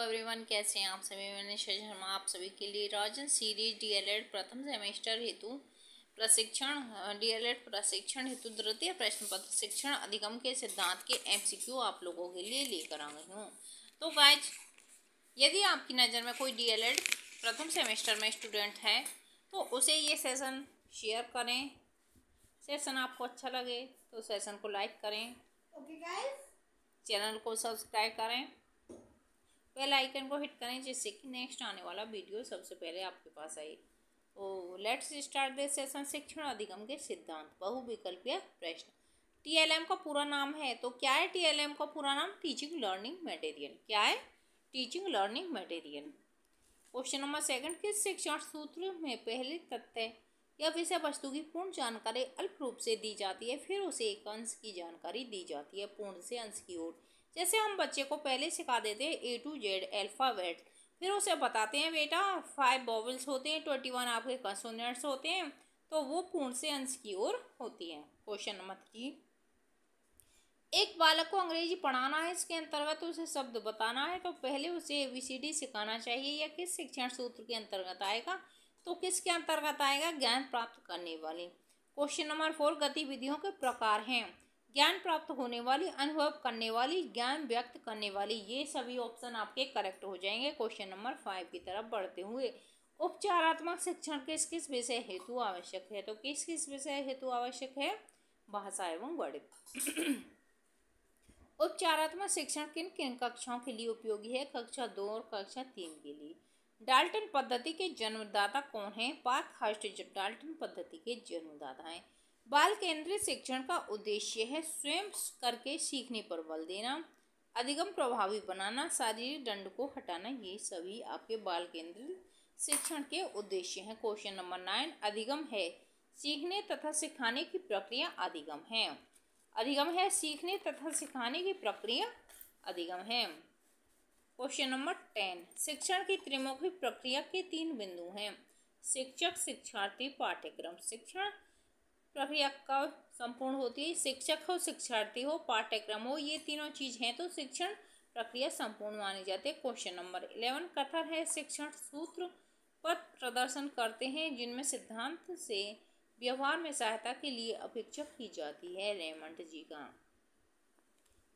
Everyone, कैसे हैं आप सभी। मैंने शर्मा आप सभी के लिए राजन सीरीज डीएलएड प्रथम सेमेस्टर हेतु प्रशिक्षण डीएलएड प्रशिक्षण हेतु द्वितीय प्रश्न पत्र शिक्षण अधिगम के सिद्धांत के एमसीक्यू आप लोगों के लिए लेकर आ गई हूँ। तो गाइज, यदि आपकी नज़र में कोई डीएलएड प्रथम सेमेस्टर में स्टूडेंट है तो उसे ये सेशन शेयर करें। सेशन आपको अच्छा लगे तो सेशन को लाइक करें। ओके गाइस, चैनल को सब्सक्राइब करें, बेल आइकन को हिट करें जिससे कि नेक्स्ट आने वाला वीडियो सबसे पहले आपके पास आए। तो लेट्स स्टार्ट दिस सेशन। शिक्षण अधिगम के सिद्धांत बहुविकल्पीय प्रश्न। टीएलएम का पूरा नाम है, तो क्या है टीएलएम का पूरा नाम? Teaching learning material. क्या है? Teaching learning material. Question number 2, किस शिक्षण सूत्र में पहले तथ्य या विषय वस्तु की पूर्ण जानकारी अल्प रूप से दी जाती है, फिर उसे एक अंश की जानकारी दी जाती है पूर्ण से अंश की ओर। जैसे हम बच्चे को पहले सिखा देते हैं A to Z अल्फ़ाबेट, फिर उसे बताते हैं बेटा 5 वॉवल्स होते हैं, 21 आपके कंसोनेंट्स होते हैं, तो वो पूर्ण से अंश की ओर होती है। क्वेश्चन नंबर 3, एक बालक को अंग्रेजी पढ़ाना है, इसके अंतर्गत उसे शब्द बताना है, तो पहले उसे ABCD सिखाना चाहिए। यह किस शिक्षण सूत्र के अंतर्गत आएगा? तो किसके अंतर्गत आएगा? ज्ञान प्राप्त करने वाली। क्वेश्चन नंबर 4, गतिविधियों के प्रकार हैं। ज्ञान प्राप्त होने वाली, अनुभव करने वाली, ज्ञान व्यक्त करने वाली। ये सभी ऑप्शन आपके करेक्ट हो जाएंगे। क्वेश्चन नंबर 5 की तरफ बढ़ते हुए, उपचारात्मक शिक्षण किस किस विषय हेतु आवश्यक है? तो किस किस विषय हेतु आवश्यक है? भाषा एवं गणित। उपचारात्मक शिक्षण किन किन कक्षाओं के लिए उपयोगी है? कक्षा 2 और कक्षा 3 के लिए। डाल्टन पद्धति के जन्मदाता कौन है? पार्थहर्स्ट डाल्टन पद्धति के जन्मदाता हैं। बाल केंद्रित शिक्षण का उद्देश्य है स्वयं करके सीखने पर बल देना, अधिगम प्रभावी बनाना, शारीरिक दंड को हटाना। ये सभी आपके बाल केंद्रित शिक्षण के उद्देश्य हैं। क्वेश्चन नंबर 9, अधिगम है सीखने तथा सिखाने की प्रक्रिया अधिगम है। अधिगम है सीखने तथा सिखाने की प्रक्रिया अधिगम है। क्वेश्चन नंबर 10, शिक्षण की त्रिमुखी प्रक्रिया के 3 बिंदु हैं। शिक्षक, शिक्षार्थी, पाठ्यक्रम। शिक्षण प्रक्रिया कब संपूर्ण होती है? शिक्षक हो, शिक्षार्थी हो, पाठ्यक्रम हो, ये तीनों चीज हैं तो शिक्षण प्रक्रिया संपूर्ण मानी जाती है। क्वेश्चन नंबर 11, कथन है शिक्षण सूत्र पथ प्रदर्शन करते हैं जिनमें सिद्धांत से व्यवहार में सहायता के लिए अपेक्षा की जाती है। रेमंड जी का।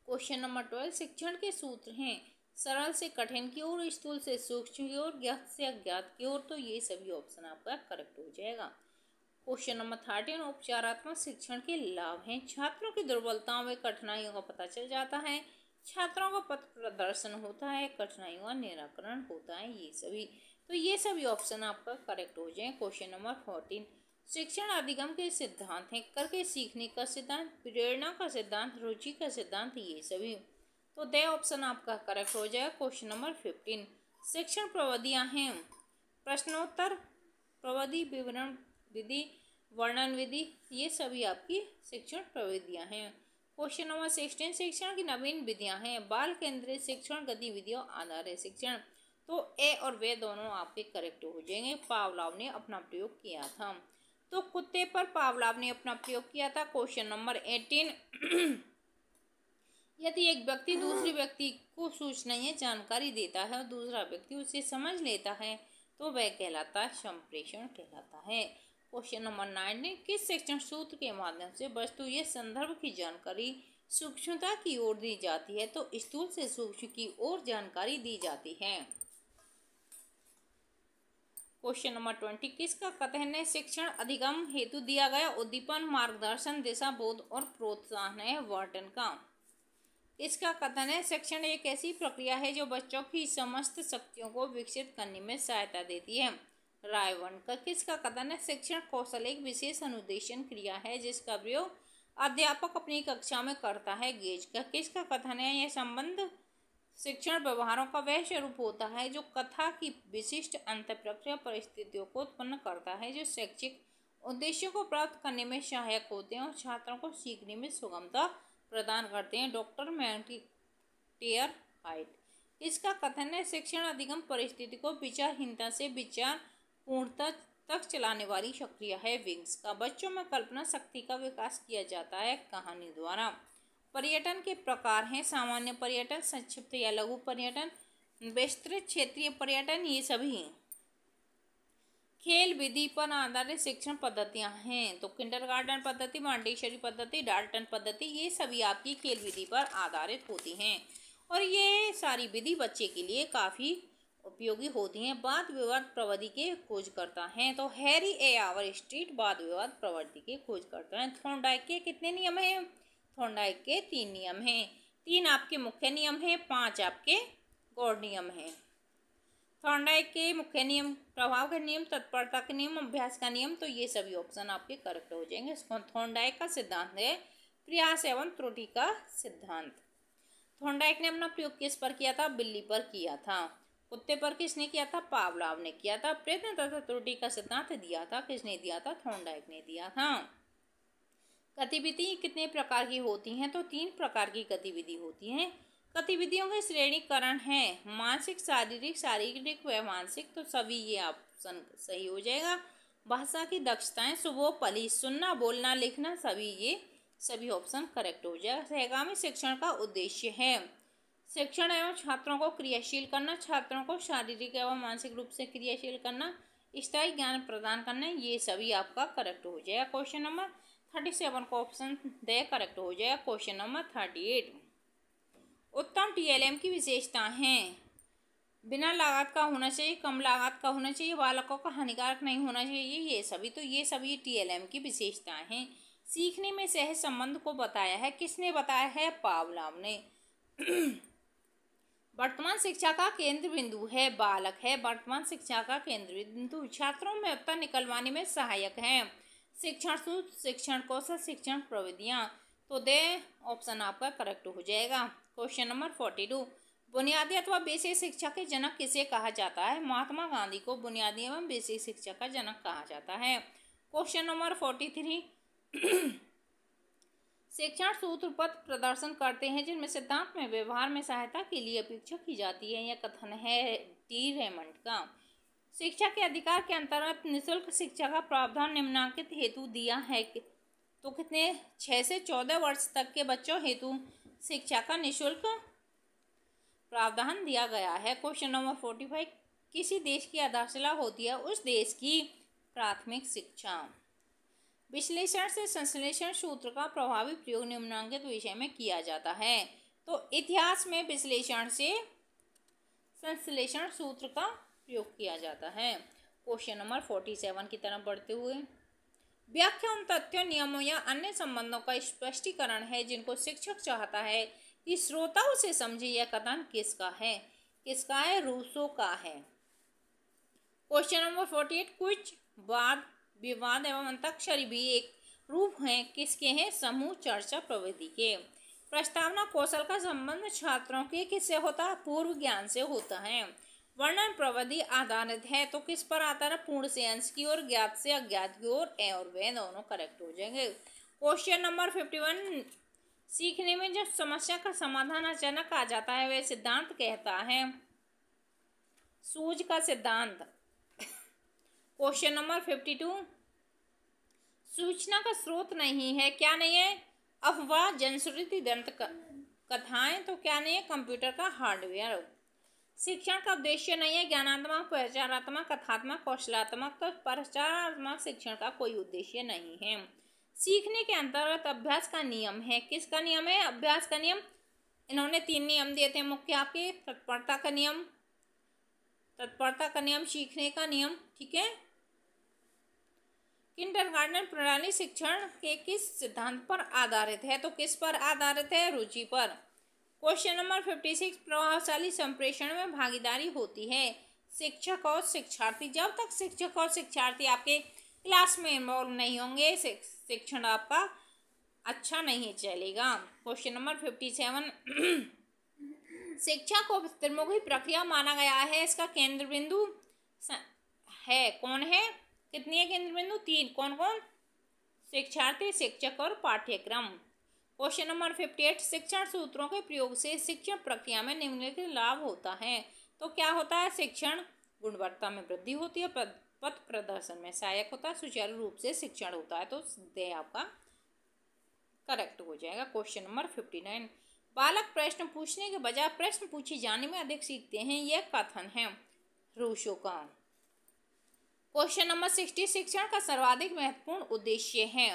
क्वेश्चन नंबर 12, शिक्षण के सूत्र हैं सरल से कठिन की ओर, स्थूल से सूक्ष्म की ओर, ज्ञात से अज्ञात की ओर। तो ये सभी ऑप्शन आपका करेक्ट हो जाएगा। क्वेश्चन नंबर 13, उपचारात्मक शिक्षण के लाभ हैं। छात्रों की दुर्बलताओं व कठिनाइयों का पता चल जाता है, छात्रों का पथ प्रदर्शन होता है, कठिनाइयों का निराकरण होता है। ये सभी ऑप्शन आपका करेक्ट हो जाए। क्वेश्चन नंबर 14, शिक्षण अधिगम के सिद्धांत हैं करके सीखने का सिद्धांत, प्रेरणा का सिद्धांत, रुचि का सिद्धांत। ये सभी तो दे ऑप्शन आपका करेक्ट हो जाएगा। क्वेश्चन नंबर 15, शिक्षण प्रविधियां हैं प्रश्नोत्तर, प्रविधि, विवरण विधि, वर्णन विधि। ये सभी आपकी शिक्षण प्रविधियां हैं। क्वेश्चन नंबर 16, शिक्षण की नवीन विधियां हैं बाल केंद्रित शिक्षण, गतिविधियों आधारित शिक्षण। तो ए और वे दोनों आपके करेक्ट हो जाएंगे। पावलोव ने अपना प्रयोग किया था, तो कुत्ते पर पावलोव ने अपना प्रयोग किया था। क्वेश्चन नंबर 18, यदि एक व्यक्ति दूसरे व्यक्ति को सूचना या जानकारी देता है और दूसरा व्यक्ति उसे समझ लेता है तो वह कहलाता है संप्रेषण कहलाता है। क्वेश्चन नंबर 19, किस शिक्षण सूत्र के माध्यम से वस्तु या संदर्भ की जानकारी सूक्ष्मता की ओर दी जाती है? तो स्थूल से सूक्ष्म की ओर जानकारी दी जाती है। क्वेश्चन नंबर 20, किसका कथन है शिक्षण अधिगम हेतु दिया गया उद्दीपन, मार्गदर्शन, दिशा, बोध और प्रोत्साहन है? वार्टन का। इसका कथन है शिक्षण एक ऐसी प्रक्रिया है जो बच्चों की समस्त शक्तियों को विकसित करने में सहायता देती है। रायवन का। किसका कथन है शिक्षण कौशल एक विशेष अनुदेशन क्रिया है जिसका प्रयोग अध्यापक अपनी कक्षा में करता है। गेज का। किसका कथन है यह संबंध शिक्षण व्यवहारों का वह स्वरूप होता है जो कथा की विशिष्ट अंत प्रक्रिया परिस्थितियों को उत्पन्न करता है जो शैक्षिक उद्देश्यों को प्राप्त करने में सहायक होते हैं और छात्रों को सीखने में सुगमता प्रदान करते हैं। डॉक्टर मैक्टियर हाइट। इसका कथन है शिक्षण अधिगम परिस्थिति को विचारहीनता से विचार पूर्णता तक चलाने वाली प्रक्रिया है। विंग्स का। बच्चों में कल्पना शक्ति का विकास किया जाता है कहानी द्वारा। पर्यटन के प्रकार हैं सामान्य पर्यटन, संक्षिप्त या लघु पर्यटन, विस्तृत क्षेत्रीय पर्यटन, ये सभी खेल विधि पर आधारित शिक्षण पद्धतियां हैं। तो किंडरगार्टन पद्धति, मॉन्टेसरी पद्धति, डाल्टन पद्धति, ये सभी आपकी खेल विधि पर आधारित होती हैं और ये सारी विधि बच्चे के लिए काफ़ी उपयोगी होती हैं। वाद विवाद प्रविधि के खोजकर्ता हैं। तो हैरी ए आवर स्ट्रीट वाद विवाद प्रवृत्ति के खोजकर्ता हैं। थॉर्नडाइक के कितने नियम हैं? थॉर्नडाइक के 3 नियम हैं। 3 आपके मुख्य नियम हैं, 5 आपके गौड़ नियम हैं। थॉर्नडाइक के मुख्य नियम, प्रभाव का नियम, तत्परता का नियम, अभ्यास का नियम, तो ये सभी ऑप्शन आपके करेक्ट हो जाएंगे। थॉर्नडाइक का सिद्धांत है प्रयास एवं त्रुटि का सिद्धांत। थॉर्नडाइक ने अपना प्रयोग किस पर किया था? बिल्ली पर किया था। कुत्ते पर किसने किया था? पावलोव ने किया था। प्रयत्न तथा त्रुटि का सिद्धांत दिया था, किसने दिया था? थॉर्नडाइक ने दिया था। गतिविधि कितने प्रकार की होती हैं? तो 3 प्रकार की गतिविधि होती हैं। गतिविधियों के श्रेणीकरण है मानसिक, शारीरिक, शारीरिक व मानसिक, तो सभी ये ऑप्शन सही हो जाएगा। भाषा की दक्षताएं, सुबह पली, सुनना, बोलना, लिखना, सभी ऑप्शन करेक्ट हो जाएगा। सहगामी शिक्षण का उद्देश्य है शिक्षण एवं छात्रों को क्रियाशील करना, छात्रों को शारीरिक एवं मानसिक रूप से क्रियाशील करना, स्थायी ज्ञान प्रदान करना, ये सभी आपका करेक्ट हो जाएगा। क्वेश्चन नंबर 37 का ऑप्शन द करेक्ट हो जाएगा। क्वेश्चन नंबर 38, उत्तम टीएलएम की विशेषताएं हैं। बिना लागत का होना चाहिए, कम लागत का होना चाहिए, बालकों का हानिकारक नहीं होना चाहिए, ये सभी टीएलएम की विशेषताएं हैं। सीखने में सहज संबंध को बताया है, किसने बताया है? पावलोव ने। वर्तमान शिक्षा का केंद्र बिंदु है बालक है, वर्तमान शिक्षा का केंद्र बिंदु छात्रों में उत्तर निकलवाने में सहायक है। शिक्षण सूत्र, शिक्षण कौशल, शिक्षण प्रविधियां, तो दे ऑप्शन आपका करेक्ट हो जाएगा। क्वेश्चन नंबर 42, बुनियादी अथवा बेसिक शिक्षा के जनक किसे कहा जाता है? महात्मा गांधी को बुनियादी एवं बेसिक शिक्षा का जनक कहा जाता है। क्वेश्चन नंबर 43, शिक्षण सूत्र पद प्रदर्शन करते हैं जिनमें सिद्धांत में व्यवहार में सहायता के लिए अपेक्षा की जाती है। यह कथन है डी रेमंड का। शिक्षा के अधिकार के अंतर्गत निःशुल्क शिक्षा का प्रावधान निम्नलिखित हेतु दिया है तो कितने? 6 से 14 वर्ष तक के बच्चों हेतु शिक्षा का निःशुल्क प्रावधान दिया गया है। क्वेश्चन नंबर 45, किसी देश की आधारशिला होती है उस देश की प्राथमिक शिक्षा। विश्लेषण से संश्लेषण सूत्र का प्रभावी प्रयोग निम्नलिखित विषय में किया जाता है। तो इतिहास में विश्लेषण से संश्लेषण सूत्र का प्रयोग किया जाता है। क्वेश्चन नंबर 47 की तरफ बढ़ते हुए, व्याख्या उन तथ्यों, नियमों या अन्य संबंधों का स्पष्टीकरण है जिनको शिक्षक चाहता है कि श्रोताओं से समझे। यह कथन किसका है? किसका है? रूसो का है। क्वेश्चन नंबर 48, कुछ वाद विवाद एवं अंताक्षरी भी एक रूप हैं, किसके हैं? समूह चर्चा प्रविधि के। प्रस्तावना कौशल का संबंध छात्रों के किससे होता है? पूर्व ज्ञान से होता है। वर्णन प्रविधि आधारित है, तो किस पर आधारित? पूर्ण से अंश की ओर, ज्ञात से अज्ञात की ओर, ए और वे दोनों करेक्ट हो जाएंगे। क्वेश्चन नंबर 51, सीखने में जब समस्या का समाधान अचानक आ जाता है वह सिद्धांत कहता है सूझ का सिद्धांत। क्वेश्चन नंबर 52, सूचना का स्रोत नहीं है, क्या नहीं है? अफवाह, जनश्रुति, दंत कथाएं, तो क्या नहीं है? कंप्यूटर का हार्डवेयर। शिक्षण का उद्देश्य नहीं है ज्ञानात्मक, प्रचारात्मक, कथात्मक, कौशलात्मक, तो प्रचारात्मक शिक्षण का कोई उद्देश्य नहीं है। सीखने के अंतर्गत अभ्यास का नियम है, किसका नियम है? अभ्यास का नियम। इन्होंने 3 नियम दिए थे मुख्य आपके, तत्परता का नियम, सीखने का नियम, ठीक है। किंडरगार्टन प्रणाली शिक्षण के किस सिद्धांत पर आधारित है? तो किस पर आधारित है? रुचि पर। क्वेश्चन नंबर 56, प्रभावशाली संप्रेषण में भागीदारी होती है शिक्षक और शिक्षार्थी। जब तक शिक्षक और शिक्षार्थी आपके क्लास में इन्वॉल्व नहीं होंगे शिक्षण आपका अच्छा नहीं चलेगा। क्वेश्चन नंबर 57, शिक्षा को त्रिमुखी प्रक्रिया माना गया है, इसका केंद्र बिंदु है, कौन है? कितनी है केंद्र बिंदु? 3। कौन कौन? शिक्षार्थी, शिक्षक और पाठ्यक्रम। क्वेश्चन नंबर 58, शिक्षण सूत्रों के प्रयोग से शिक्षण प्रक्रिया में निम्नलिखित लाभ होता है, तो क्या होता है? शिक्षण गुणवत्ता में वृद्धि होती है, पथ प्रदर्शन में सहायक होता है, सुचारू रूप से शिक्षण होता है, तो दे आपका करेक्ट हो जाएगा। क्वेश्चन नंबर 59, बालक प्रश्न पूछने के बजाय प्रश्न पूछे जाने में अधिक सीखते हैं, यह कथन है रूसो का। क्वेश्चन नंबर 60, शिक्षण का सर्वाधिक महत्वपूर्ण उद्देश्य है।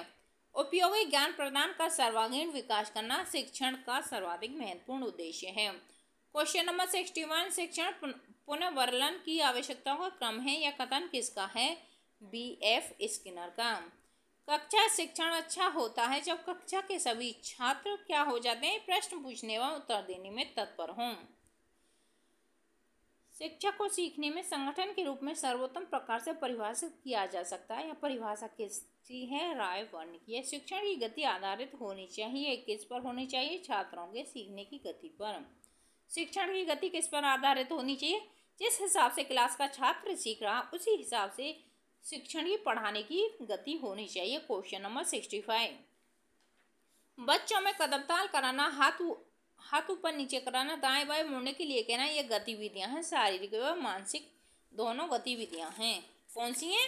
उपयोगी ज्ञान प्रदान कर सर्वांगीण विकास करना शिक्षण का सर्वाधिक महत्वपूर्ण उद्देश्य है। क्वेश्चन नंबर 61, शिक्षण पुनर्वर्लन की आवश्यकताओं का क्रम है, यह कथन किसका है? B.F. स्किनर का। कक्षा शिक्षण अच्छा होता है जब कक्षा के सभी छात्र क्या हो जाते हैं? प्रश्न पूछने व उत्तर देने में तत्पर हों। शिक्षा को सीखने में संगठन के रूप में सर्वोत्तम प्रकार से परिभाषित किया जा सकता है। यह परिभाषा किसकी है? राय वर्ण की है। शिक्षण की गति आधारित होनी चाहिए, किस पर होनी चाहिए? छात्रों के सीखने की गति पर। शिक्षण की गति किस पर आधारित होनी चाहिए? जिस हिसाब से क्लास का छात्र सीख रहा उसी हिसाब से शिक्षण की पढ़ाने की गति होनी चाहिए। क्वेश्चन नंबर 65, बच्चों में कदमताल कराना, हाथ ऊपर नीचे कराना, दाएं बाएं मुड़ने के लिए कहना, ये गतिविधियां हैं, शारीरिक व मानसिक दोनों गतिविधियां हैं। कौन सी हैं?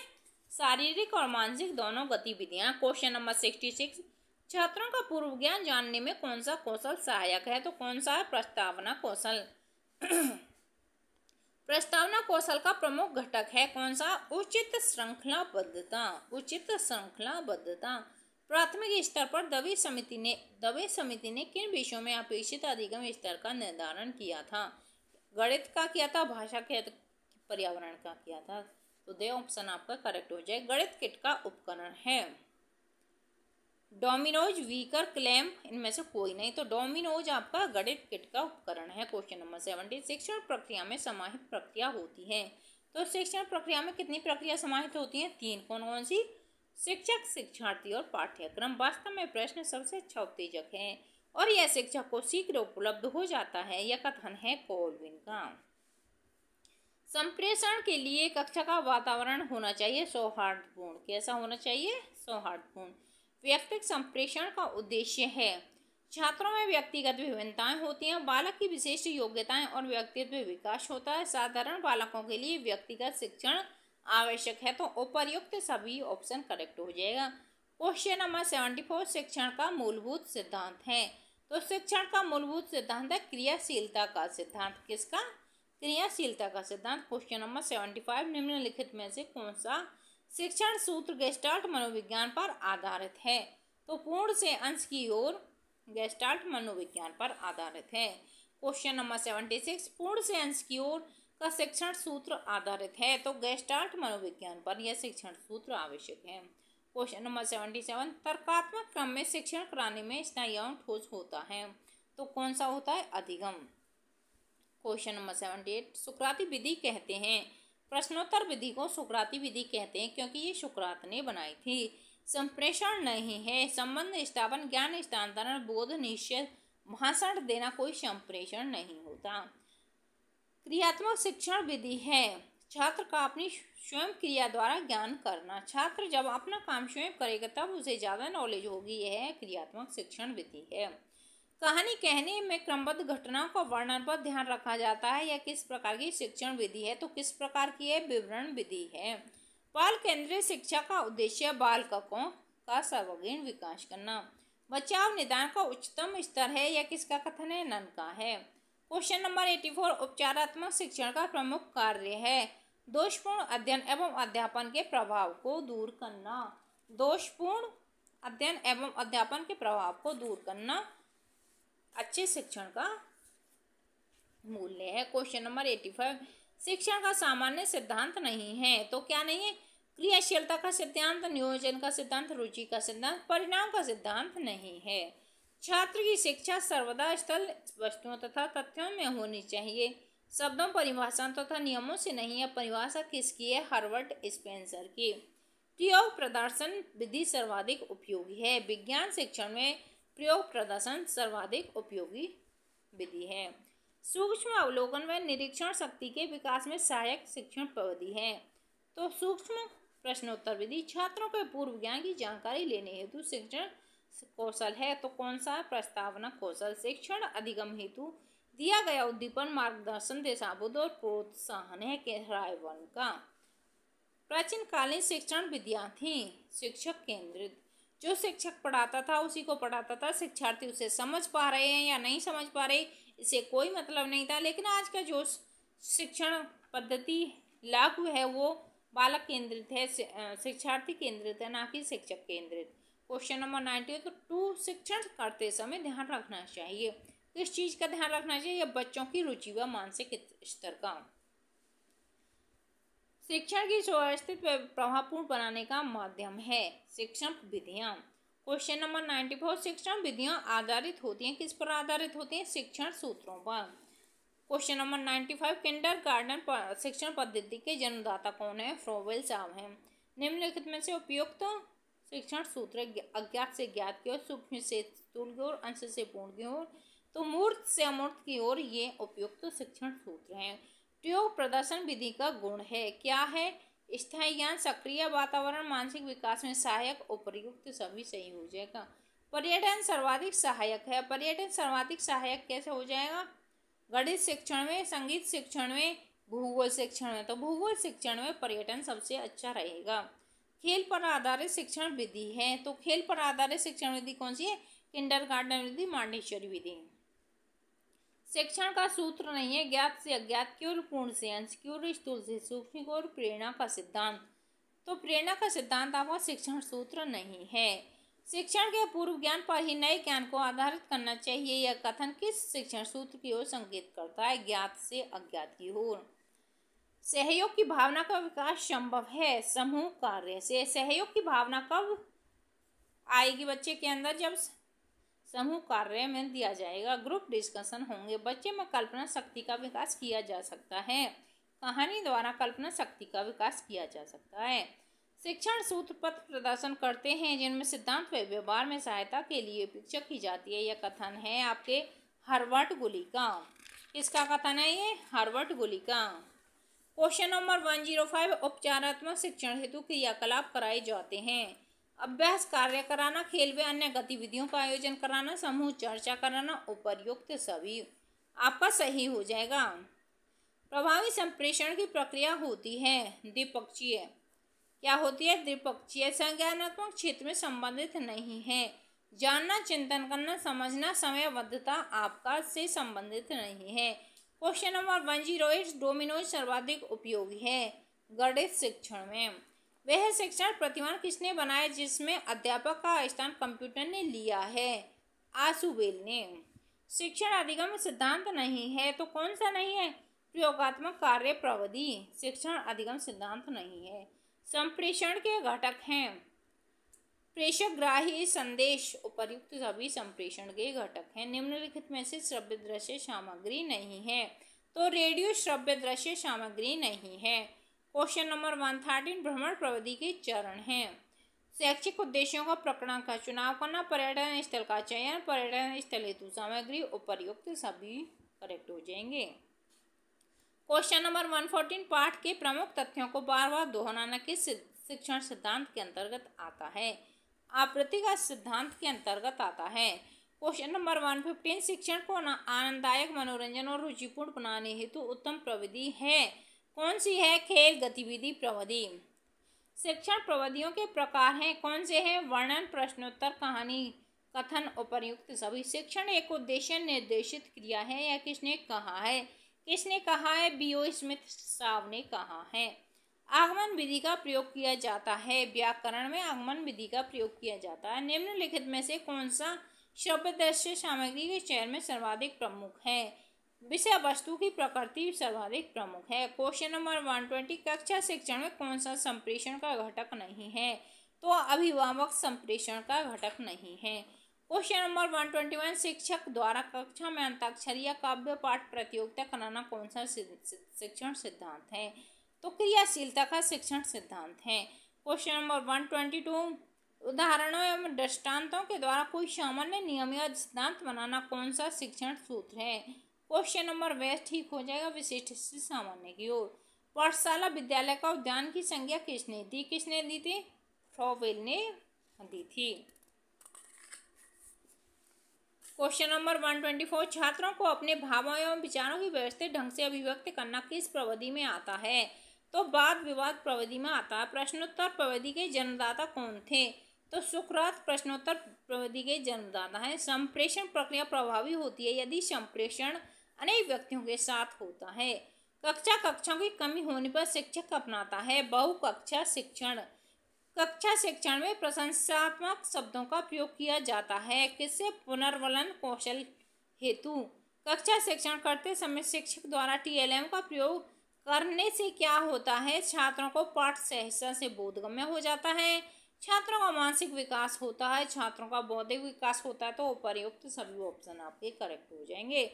शारीरिक और मानसिक दोनों गतिविधियां। क्वेश्चन नंबर 66, छात्रों का पूर्व ज्ञान जानने में कौन सा कौशल सहायक है? तो कौन सा है? प्रस्तावना कौशल। प्रस्तावना कौशल का प्रमुख घटक है कौन सा? उचित श्रृंखलाबद्धता। उचित श्रृंखलाबद्धता। प्राथमिक स्तर पर दवे समिति ने किन विषयों में अपेक्षित अधिगम स्तर का निर्धारण किया था? गणित का किया था, भाषा के, पर्यावरण का किया था। तो दे ऑप्शन आपका करेक्ट हो जाए। गणित किट का उपकरण है डोमिनोज, वीकर, क्लैम्प, इनमें से कोई नहीं। तो डोमिनोज आपका गणित किट का उपकरण है। क्वेश्चन नंबर 70, शिक्षण प्रक्रिया में समाहित प्रक्रिया होती है। तो शिक्षण प्रक्रिया में कितनी प्रक्रिया समाहित होती है? 3। कौन कौन सी? शिक्षक, शिक्षार्थी और पाठ्यक्रम। वास्तव में प्रश्न सबसे अच्छा उत्तेजक है और यह शिक्षक को शीघ्र उपलब्ध हो जाता है, यह कथन है कोलविन का। संप्रेषण के लिए कक्षा का वातावरण होना चाहिए सौहार्दपूर्ण। कैसा होना चाहिए? सौहार्दपूर्ण। व्यक्तिगत संप्रेषण का उद्देश्य है छात्रों में व्यक्तिगत विभिन्नताएं होती हैं, बालक की विशिष्ट योग्यताएं और व्यक्तित्व विकास होता है। साधारण बालकों के लिए व्यक्तिगत शिक्षण आवश्यक है। तो उपर्युक्त सभी ऑप्शन करेक्ट हो जाएगा। क्वेश्चन नंबर 74, शिक्षण का मूलभूत सिद्धांत है। तो शिक्षण का मूलभूत सिद्धांत है क्रियाशीलता का सिद्धांत। किसका? क्रियाशीलता का सिद्धांत। क्वेश्चन नंबर 75, निम्नलिखित में से कौन सा शिक्षण सूत्र गेस्टाल्ट मनोविज्ञान पर आधारित है? तो पूर्ण से अंश की ओर गेस्टाल्ट मनोविज्ञान पर आधारित है। क्वेश्चन नंबर 76, पूर्ण से अंश की ओर का शिक्षण सूत्र आधारित है। तो गेस्टाल्ट मनोविज्ञान पर यह शिक्षण सूत्र आवश्यक है। क्वेश्चन नंबर 77, तर्कात्मक क्रम में शिक्षण कराने में स्थायी एवं ठोस होता है। तो कौन सा होता है? अधिगम। क्वेश्चन नंबर 78, सुकराती विधि कहते हैं। प्रश्नोत्तर विधि को सुकराती विधि कहते हैं क्योंकि ये सुकरात ने बनाई थी। संप्रेषण नहीं है, संबंध स्थापन, ज्ञान स्थानांतरण, बोध निश्चय, भाषण देना कोई संप्रेषण नहीं होता। क्रियात्मक शिक्षण विधि है छात्र का अपनी स्वयं क्रिया द्वारा ज्ञान करना। छात्र जब अपना काम स्वयं करेगा तब उसे ज़्यादा नॉलेज होगी, यह क्रियात्मक शिक्षण विधि है। कहानी कहने में क्रमबद्ध घटनाओं का वर्णन पर ध्यान रखा जाता है। यह किस प्रकार की शिक्षण विधि है? तो किस प्रकार की है? विवरण विधि है। बाल केंद्रीय शिक्षा का उद्देश्य बालकों का सर्वांगीण विकास करना। बचाव निदान का उच्चतम स्तर है, यह किसका कथन है? नन का है। क्वेश्चन नंबर 84, उपचारात्मक शिक्षण का प्रमुख कार्य है दोषपूर्ण अध्ययन एवं अध्यापन के प्रभाव को दूर करना। दोषपूर्ण अध्ययन एवं अध्यापन के प्रभाव को दूर करना अच्छे शिक्षण का मूल्य है। क्वेश्चन नंबर 85, शिक्षण का सामान्य सिद्धांत नहीं है। तो क्या नहीं है? क्रियाशीलता का सिद्धांत, नियोजन का सिद्धांत, रुचि का सिद्धांत, परिणाम का सिद्धांत नहीं है। छात्र की शिक्षा सर्वदा स्थल वस्तुओं तथा तथ्यों में होनी चाहिए, शब्दों, परिभाषाओं तथा नियमों से नहीं। यह परिभाषा किसकी है? हर्बर्ट स्पेंसर की। प्रयोग प्रदर्शन विधि सर्वाधिक उपयोगी है। विज्ञान शिक्षण में प्रयोग प्रदर्शन सर्वाधिक उपयोगी विधि है। सूक्ष्म अवलोकन व निरीक्षण शक्ति के विकास में सहायक शिक्षण पद्धति है। तो सूक्ष्म प्रश्नोत्तर विधि छात्रों के पूर्व ज्ञान की जानकारी लेने हेतु शिक्षण कौशल है। तो कौन सा? प्रस्तावना कौशल। शिक्षण अधिगम हेतु दिया गया उद्दीपन, मार्गदर्शन, दिशाबोध और प्रोत्साहन है राय वर्ण का। प्राचीन कालीन शिक्षण विधियां थी शिक्षक केंद्रित। जो शिक्षक पढ़ाता था उसी को पढ़ाता था, शिक्षार्थी उसे समझ पा रहे हैं या नहीं समझ पा रहे इसे कोई मतलब नहीं था। लेकिन आज का जो शिक्षण पद्धति लागू है वो बालक केंद्रित है, शिक्षार्थी केंद्रित है, ना कि शिक्षक केंद्रित। क्वेश्चन नंबर 90 तो टू शिक्षण करते समय ध्यान रखना चाहिए। किस चीज़ का ध्यान रखना चाहिए? बच्चों की रुचि व मानसिक स्तर का। शिक्षण की सुव्यवस्थित व प्रभावपूर्ण बनाने का माध्यम है शिक्षण विधियां। क्वेश्चन नंबर 94 शिक्षण विधियां आधारित होती हैं, किस पर आधारित होती हैं? शिक्षण सूत्रों पर। क्वेश्चन नंबर 95 किंडरगार्टन शिक्षण पद्धति के जन्मदाता कौन है? फ्रोवेल साहब हैं। निम्नलिखित में से उपयुक्त शिक्षण सूत्र अज्ञात से ज्ञात की ओर, सूक्ष्म से स्थूल की ओर, अंश से पूर्ण की ओर, तो मूर्त से अमूर्त की ओर ये उपयुक्त शिक्षण सूत्र हैं। प्रयोग प्रदर्शन विधि का गुण है, क्या है? स्थायी ज्ञान, सक्रिय वातावरण, मानसिक विकास में सहायक, उपर्युक्त सभी सही हो जाएगा। पर्यटन सर्वाधिक सहायक है, पर्यटन सर्वाधिक सहायक कैसे हो जाएगा? गणित शिक्षण में, संगीत शिक्षण में, भूगोल शिक्षण में, तो भूगोल शिक्षण में पर्यटन सबसे अच्छा रहेगा। खेल पर आधारित शिक्षण विधि है, तो खेल पर आधारित शिक्षण विधि कौन सी है? किंडरगार्टन विधि, मॉन्टेसरी विधि। शिक्षण का सूत्र नहीं है, ज्ञात से अज्ञात की ओर, पूर्ण से अंश की ओर, स्थूल से सूक्ष्म की ओर, प्रेरणा का सिद्धांत। तो प्रेरणा का सिद्धांत आपका शिक्षण सूत्र नहीं है। शिक्षण के पूर्व ज्ञान पर ही नए ज्ञान को आधारित करना चाहिए, यह कथन किस शिक्षण सूत्र की ओर संकेत करता है? ज्ञात से अज्ञात की ओर। सहयोग की भावना का विकास संभव है समूह कार्य से। सहयोग की भावना कब आएगी बच्चे के अंदर? जब समूह कार्य में दिया जाएगा, ग्रुप डिस्कशन होंगे, बच्चे में कल्पना शक्ति का विकास किया जा सकता है, कहानी द्वारा कल्पना शक्ति का विकास किया जा सकता है। शिक्षण सूत्र पथ प्रदर्शन करते हैं जिनमें सिद्धांत व व्यवहार में सहायता के लिए अपेक्षा की जाती है। यह कथन है आपके हर्बर्ट गुली का। किसका कथन है ये? हर्बर्ट गुली का। क्वेश्चन नंबर 105 उपचारात्मक शिक्षण हेतु क्रियाकलाप कराए जाते हैं। अभ्यास कार्य कराना, खेल व अन्य गतिविधियों का आयोजन कराना, समूह चर्चा कराना, उपर्युक्त सभी आपका सही हो जाएगा। प्रभावी संप्रेषण की प्रक्रिया होती है द्विपक्षीय। क्या होती है? द्विपक्षीय। संज्ञानात्मक क्षेत्र में संबंधित नहीं है। जानना, चिंतन करना, समझना, समयबद्धता आपका से संबंधित नहीं है। क्वेश्चन नंबर 108 डोमिनोज सर्वाधिक उपयोगी है गणित शिक्षण में। वह शिक्षण प्रतिमान किसने बनाया जिसमें अध्यापक का स्थान कंप्यूटर ने लिया है? आशुबेल ने। शिक्षण अधिगम सिद्धांत नहीं है, तो कौन सा नहीं है? प्रयोगात्मक कार्य प्रविधि शिक्षण अधिगम सिद्धांत नहीं है। संप्रेषण के घटक हैं प्रेषकग्राही संदेश, उपर्युक्त सभी संप्रेषण के घटक हैं। निम्नलिखित में से श्रव्य दृश्य सामग्री नहीं है, तो रेडियो श्रव्य दृश्य सामग्री नहीं है। क्वेश्चन नंबर 113 भ्रमण प्रविधि के चरण हैं। शैक्षिक उद्देश्यों का प्रकरण का चुनाव करना, पर्यटन स्थल का चयन, पर्यटन स्थल हेतु सामग्री, उपर्युक्त सभी करेक्ट हो जाएंगे। क्वेश्चन नंबर 114 पाठ के प्रमुख तथ्यों को बार बार दोहराना किस शिक्षण सिद्धांत के अंतर्गत आता है? आवृत्ति का सिद्धांत के अंतर्गत आता है। क्वेश्चन नंबर 115 शिक्षण को आनंददायक, मनोरंजन और रुचिपूर्ण बनाने हेतु उत्तम प्रविधि है, कौन सी है? खेल गतिविधि प्रविधि। शिक्षण प्रविधियों के प्रकार हैं, कौन से हैं? वर्णन, प्रश्नोत्तर, कहानी, कथन, उपर्युक्त सभी। शिक्षण एक उद्देश्य निर्देशित क्रिया है, यह किसने कहा है? किसने कहा है? B.O. स्मिथ साहब ने कहा है। आगमन विधि का प्रयोग किया जाता है, व्याकरण में आगमन विधि का प्रयोग किया जाता है। निम्नलिखित में से कौन सा श्रव्य दृश्य सामग्री के चयन में सर्वाधिक प्रमुख है? विषय वस्तु की प्रकृति सर्वाधिक प्रमुख है। क्वेश्चन नंबर 120 कक्षा शिक्षण में कौन सा संप्रेषण का घटक नहीं है? तो अभिभावक संप्रेषण का घटक नहीं है। क्वेश्चन नंबर 121 शिक्षक द्वारा कक्षा में अंताक्षरी या काव्य पाठ प्रतियोगिता कराना कौन सा शिक्षण सिद्धांत है? तो क्रियाशीलता का शिक्षण सिद्धांत है। क्वेश्चन नंबर 122 उदाहरणों एवं दृष्टांतों के द्वारा कोई सामान्य नियम या सिद्धांत बनाना कौन सा शिक्षण सूत्र है? क्वेश्चन नंबर 20 ठीक हो जाएगा, विशिष्ट से सामान्य की ओर। पाठशाला विद्यालय का उद्यान की संज्ञा किसने दी? किसने दी थी? फ्रोवेल ने दी थी। क्वेश्चन नंबर 124 छात्रों को अपने भावों एवं विचारों की व्यवस्थित ढंग से अभिव्यक्त करना किस प्रविधि में आता है? तो वाद विवाद प्रविधि में आता है। प्रश्नोत्तर प्रविधि के जन्मदाता कौन थे? तो सुकरात प्रश्नोत्तर प्रविधि के जन्मदाता हैं। संप्रेषण प्रक्रिया प्रभावी होती है यदि संप्रेषण अनेक व्यक्तियों के साथ होता है। कक्षाओं की कमी होने पर शिक्षक अपनाता है बहुकक्षा शिक्षण। कक्षा शिक्षण में प्रशंसात्मक शब्दों का प्रयोग किया जाता है। किससे? पुनर्वलन कौशल हेतु। कक्षा शिक्षण करते समय शिक्षक द्वारा TLM का प्रयोग करने से क्या होता है? छात्रों को पाठ सहजता से बोधगम्य हो जाता है, छात्रों का मानसिक विकास होता है, छात्रों का बौद्धिक विकास होता है। तो उपर्युक्त सभी ऑप्शन आपके करेक्ट हो जाएंगे।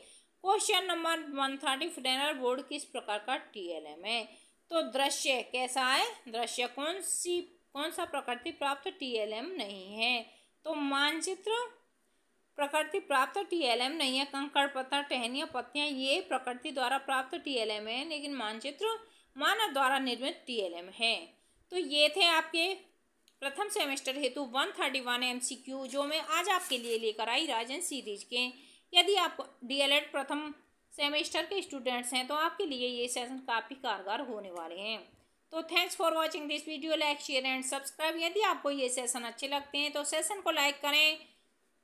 क्वेश्चन नंबर 130, फ्रेनेल बोर्ड किस प्रकार का TLM है? तो दृश्य कैसा है? दृश्य कौन सा प्रकृति प्राप्त TLM नहीं है? तो मानचित्र प्रकृति प्राप्त TLM नहीं है। कंकड़, पत्थर, टहनियाँ, पत्तियाँ ये प्रकृति द्वारा प्राप्त TLM है, लेकिन मानचित्र मानव द्वारा निर्मित TLM है। तो ये थे आपके प्रथम सेमेस्टर हेतु 131 MCQ जो मैं आज आपके लिए लेकर आई राजन सीरीज के। यदि आप DLED प्रथम सेमेस्टर के स्टूडेंट्स हैं तो आपके लिए ये सेशन काफ़ी कारगर होने वाले हैं। तो thanks for watching this video. Like, share and subscribe. यदि आपको ये सेशन अच्छे लगते हैं तो सेशन को लाइक करें,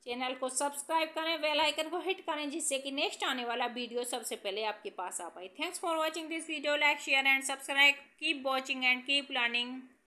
चैनल को सब्सक्राइब करें, बेल आइकन को हिट करें, जिससे कि नेक्स्ट आने वाला वीडियो सबसे पहले आपके पास आ पाए। Thanks for watching this video. Like, share and subscribe. Keep watching and keep learning.